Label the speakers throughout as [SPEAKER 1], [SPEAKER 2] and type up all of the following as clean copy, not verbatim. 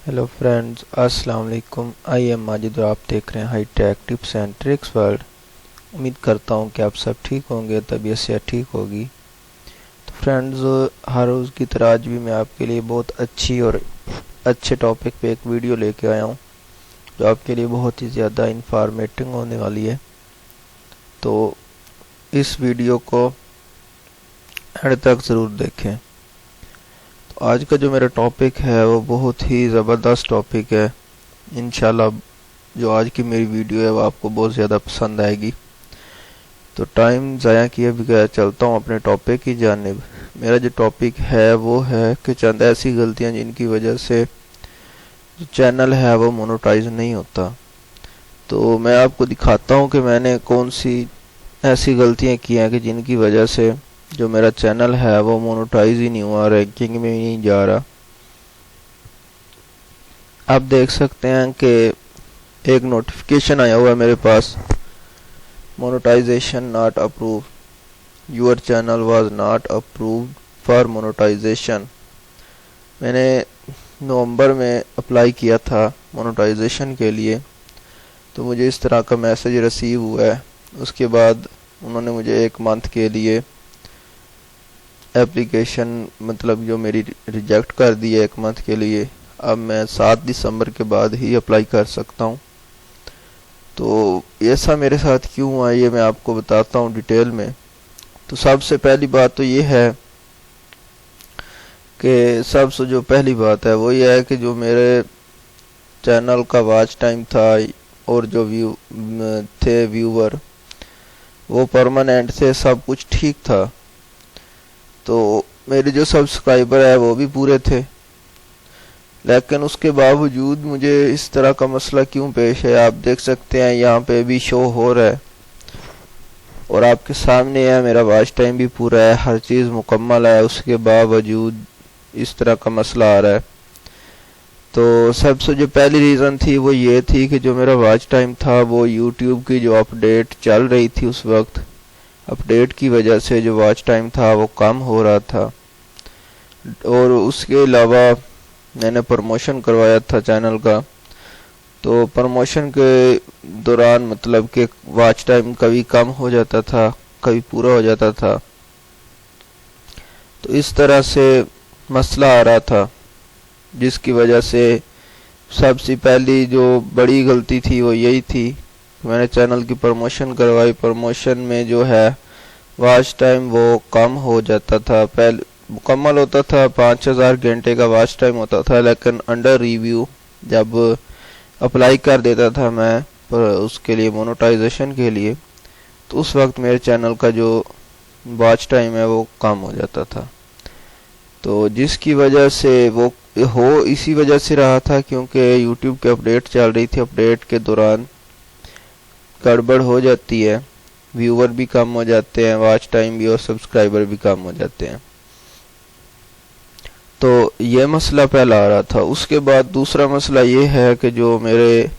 [SPEAKER 1] Hello friends, अस्सलाम वालेकुम। I am Majid और आप देख रहे हैं high tech tips and tricks world. उम्मीद करता हूं कि आप सब ठीक होंगे, तबीयत से ठीक होगी। तो फ्रेंड्स, हर रोज़ की तरह आज भी मैं आपके लिए बहुत अच्छी और अच्छे टॉपिक पे एक वीडियो लेके आया हूं जो आपके लिए बहुत ही ज़्यादा इंफॉर्मेटिव होने वाली है। तो इस वीडियो को एंड तक ज़रूर देखें। आज का जो मेरा टॉपिक है वो बहुत ही ज़बरदस्त टॉपिक है। इंशाल्लाह जो आज की मेरी वीडियो है वो आपको बहुत ज़्यादा पसंद आएगी। तो टाइम ज़ाया किए बगैर चलता हूँ अपने टॉपिक की जानिब। मेरा जो टॉपिक है वो है कि चंद ऐसी गलतियाँ जिनकी वजह से जो चैनल है वो मोनेटाइज नहीं होता। तो मैं आपको दिखाता हूँ कि मैंने कौन सी ऐसी गलतियाँ की हैं कि जिनकी वजह से जो मेरा चैनल है वो मोनेटाइज ही नहीं हुआ, रैंकिंग में ही नहीं जा रहा। आप देख सकते हैं कि एक नोटिफिकेशन आया हुआ है मेरे पास, monetization not approve, your channel was not approved for monetization. मैंने नवंबर में अप्लाई किया था मोनेटाइजेशन के लिए, तो मुझे इस तरह का मैसेज रिसीव हुआ है। उसके बाद उन्होंने मुझे एक मंथ के लिए एप्लीकेशन मतलब जो मेरी रिजेक्ट कर दी है एक मंथ के लिए। अब मैं 7 दिसंबर के बाद ही अप्लाई कर सकता हूँ। तो ऐसा मेरे साथ क्यों हुआ ये मैं आपको बताता हूँ डिटेल में। तो सबसे पहली बात तो ये है कि सबसे जो पहली बात है वो ये है कि जो मेरे चैनल का वॉच टाइम था और जो व्यूवर वो परमानेंट थे, सब कुछ ठीक था। तो मेरे जो सब्सक्राइबर है वो भी पूरे थे, लेकिन उसके बावजूद मुझे इस तरह का मसला क्यों पेश है। आप देख सकते हैं यहाँ पे भी शो हो रहा है और आपके सामने है, मेरा वॉच टाइम भी पूरा है, हर चीज़ मुकम्मल है, उसके बावजूद इस तरह का मसला आ रहा है। तो सबसे जो पहली रीज़न थी वो ये थी कि जो मेरा वॉच टाइम था वो यूट्यूब की जो अपडेट चल रही थी उस वक्त, अपडेट की वजह से जो वॉच टाइम था वो कम हो रहा था। और उसके अलावा मैंने प्रमोशन करवाया था चैनल का, तो प्रमोशन के दौरान मतलब कि वॉच टाइम कभी कम हो जाता था, कभी पूरा हो जाता था। तो इस तरह से मसला आ रहा था, जिसकी वजह से सबसे पहली जो बड़ी गलती थी वो यही थी। मैंने चैनल की प्रमोशन करवाई, प्रमोशन में जो है वॉच टाइम वो कम हो जाता था। पहले मुकम्मल होता था, 5000 घंटे का वॉच टाइम होता था, लेकिन अंडर रिव्यू जब अप्लाई कर देता था मैं पर उसके लिए मोनेटाइजेशन के लिए, तो उस वक्त मेरे चैनल का जो वॉच टाइम है वो कम हो जाता था। तो जिसकी वजह से वो हो इसी वजह से रहा था क्योंकि यूट्यूब की अपडेट चल रही थी। अपडेट के दौरान गड़बड़ हो जाती है, व्यूवर भी कम हो जाते हैं, वॉच टाइम भी और सब्सक्राइबर भी कम हो जाते हैं। तो ये मसला पहला आ रहा था। उसके बाद दूसरा मसला ये है कि जो मेरे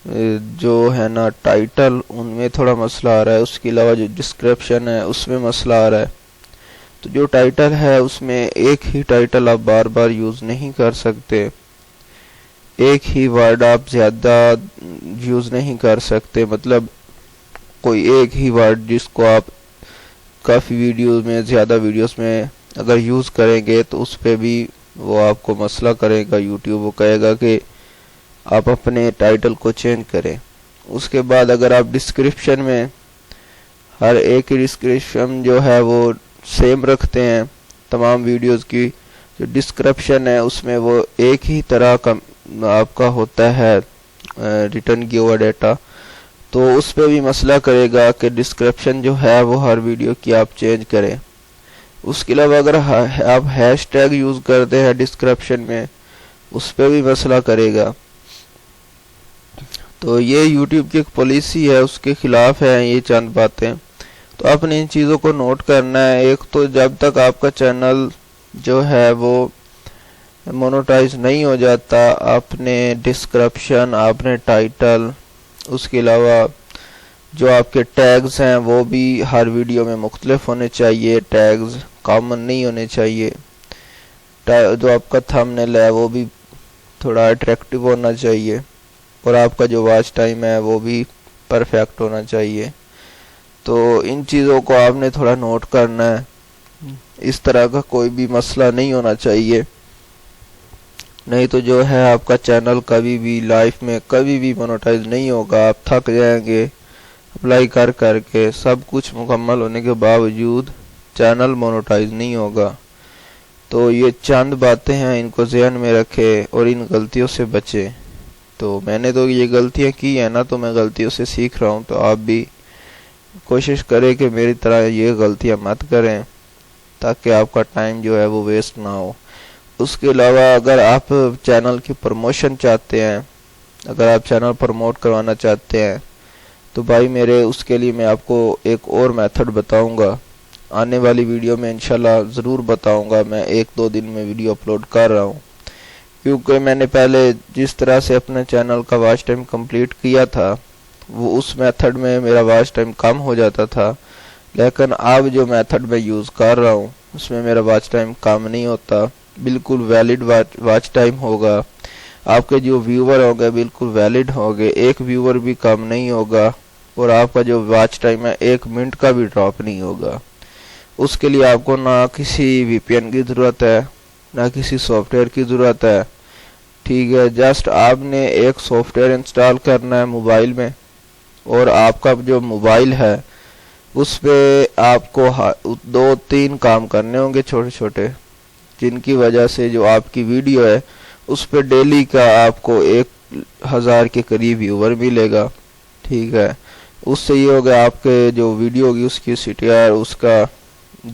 [SPEAKER 1] जो है ना टाइटल, उनमें थोड़ा मसला आ रहा है। उसके अलावा जो डिस्क्रिप्शन है उसमें मसला आ रहा है। तो जो टाइटल है उसमें एक ही टाइटल आप बार बार यूज़ नहीं कर सकते, एक ही वर्ड आप ज़्यादा यूज़ नहीं कर सकते। मतलब कोई एक ही वर्ड जिसको आप काफ़ी वीडियोस में, ज़्यादा वीडियोस में अगर यूज़ करेंगे तो उस पर भी वो आपको मसला करेगा। यूट्यूब वो कहेगा कि आप अपने टाइटल को चेंज करें। उसके बाद अगर आप डिस्क्रिप्शन में हर एक की डिस्क्रिप्शन जो है वो सेम रखते हैं तमाम वीडियोस की, जो डिस्क्रिप्शन है उसमें वो एक ही तरह का आपका होता है रिटर्न किया हुआ डेटा, तो उस पर भी मसला करेगा कि डिस्क्रिप्शन जो है वो हर वीडियो की आप चेंज करें। उसके अलावा अगर आप हैशटैग यूज़ करते हैं डिस्क्रिप्शन में, उस पर भी मसला करेगा। तो ये यूट्यूब की एक पॉलिसी है, उसके खिलाफ है ये चंद बातें। तो आपने इन चीज़ों को नोट करना है। एक तो जब तक आपका चैनल जो है वो मोनेटाइज नहीं हो जाता, आपने डिस्क्रिप्शन, आपने टाइटल, उसके अलावा जो आपके टैग्स हैं वो भी हर वीडियो में मुख्तलिफ होने चाहिए, टैग्स कॉमन नहीं होने चाहिए। जो आपका थंबनेल है वो भी تھوڑا اٹریکٹیو ہونا چاہیے، اور آپ کا جو واچ ٹائم ہے وہ بھی پرفیکٹ ہونا چاہیے۔ تو ان چیزوں کو آپ نے تھوڑا نوٹ کرنا ہے، اس طرح کا کوئی بھی مسئلہ نہیں ہونا چاہیے، نہیں تو جو ہے آپ کا چینل کبھی بھی لائف میں کبھی بھی مونیٹائز نہیں ہوگا، آپ تھک جائیں گے اپلائی کر کے، سب کچھ مکمل ہونے کے باوجود چینل مونیٹائز نہیں ہوگا۔ تو یہ چند باتیں ہیں، ان کو ذہن میں رکھے اور ان غلطیوں سے بچے۔ تو میں نے تو یہ غلطیاں کی ہیں نا، تو میں غلطیوں سے سیکھ رہا ہوں، تو آپ بھی کوشش کریں کہ میری طرح یہ غلطیاں مت کریں، تاکہ آپ کا ٹائم جو ہے وہ ویسٹ نہ ہو۔ اس کے علاوہ اگر آپ چینل کی پروموشن چاہتے ہیں، اگر آپ چینل پروموٹ کروانا چاہتے ہیں، تو بھائی میرے اس کے لیے میں آپ کو ایک اور میتھڈ بتاؤں گا، آنے والی ویڈیو میں انشاءاللہ ضرور بتاؤں گا۔ میں 1-2 دن میں ویڈیو اپلوڈ کر رہا ہوں، کیونکہ میں نے پہلے جس طرح سے اپنے چینل کا واچ ٹائم کمپلیٹ کیا تھا، وہ اس میتھڈ میں میرا واچ ٹائم کم ہو جاتا تھا، لیکن اب جو میتھڈ میں یوز کر رہا ہوں اس میں میرا واچ ٹائم کم نہیں ہوتا، بالکل ویلڈ واچ ٹائم ہوگا، آپ کے جو ویور ہوں گے بالکل ویلڈ ہوں گے، ایک ویور بھی کم نہیں ہوگا، اور آپ کا جو واچ ٹائم ہے 1 منٹ کا بھی ڈراپ نہیں ہوگا۔ اس کے لیے آپ کو نہ کسی وی پی این کی ضرورت ہے، نہ کسی سافٹ ویئر کی ضرورت ہے، ٹھیک ہے۔ جسٹ آپ نے ایک سافٹ ویئر انسٹال کرنا ہے موبائل میں، اور آپ کا جو موبائل ہے اس پہ آپ کو 2-3 کام کرنے ہوں گے چھوٹے چھوٹے، جن کی وجہ سے جو آپ کی ویڈیو ہے اس پہ ڈیلی کا آپ کو 1000 کے قریب ویور ملے گا، ٹھیک ہے۔ اس سے یہ ہوگا آپ کے جو ویڈیو ہوگی اس کی سی ٹی آر اس کا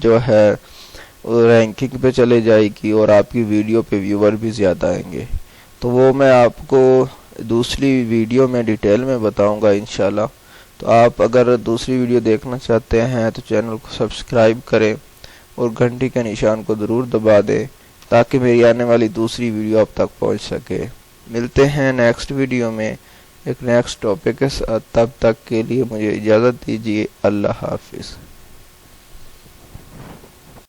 [SPEAKER 1] جو ہے رینکنگ پہ چلے جائے گی، اور آپ کی ویڈیو پہ ویور بھی زیادہ آئیں گے۔ تو وہ میں آپ کو دوسری ویڈیو میں ڈیٹیل میں بتاؤں گا انشاءاللہ۔ تو آپ اگر دوسری ویڈیو دیکھنا چاہتے ہیں تو چینل کو سبسکرائب کریں اور گھنٹی کے نشان کو ضرور دبا دیں، تاکہ میری آنے والی دوسری ویڈیو آپ تک پہنچ سکے۔ ملتے ہیں نیکسٹ ویڈیو میں ایک نیکسٹ ٹاپک کے ساتھ، تب تک کے لیے مجھے اجازت دیجیے، اللہ حافظ۔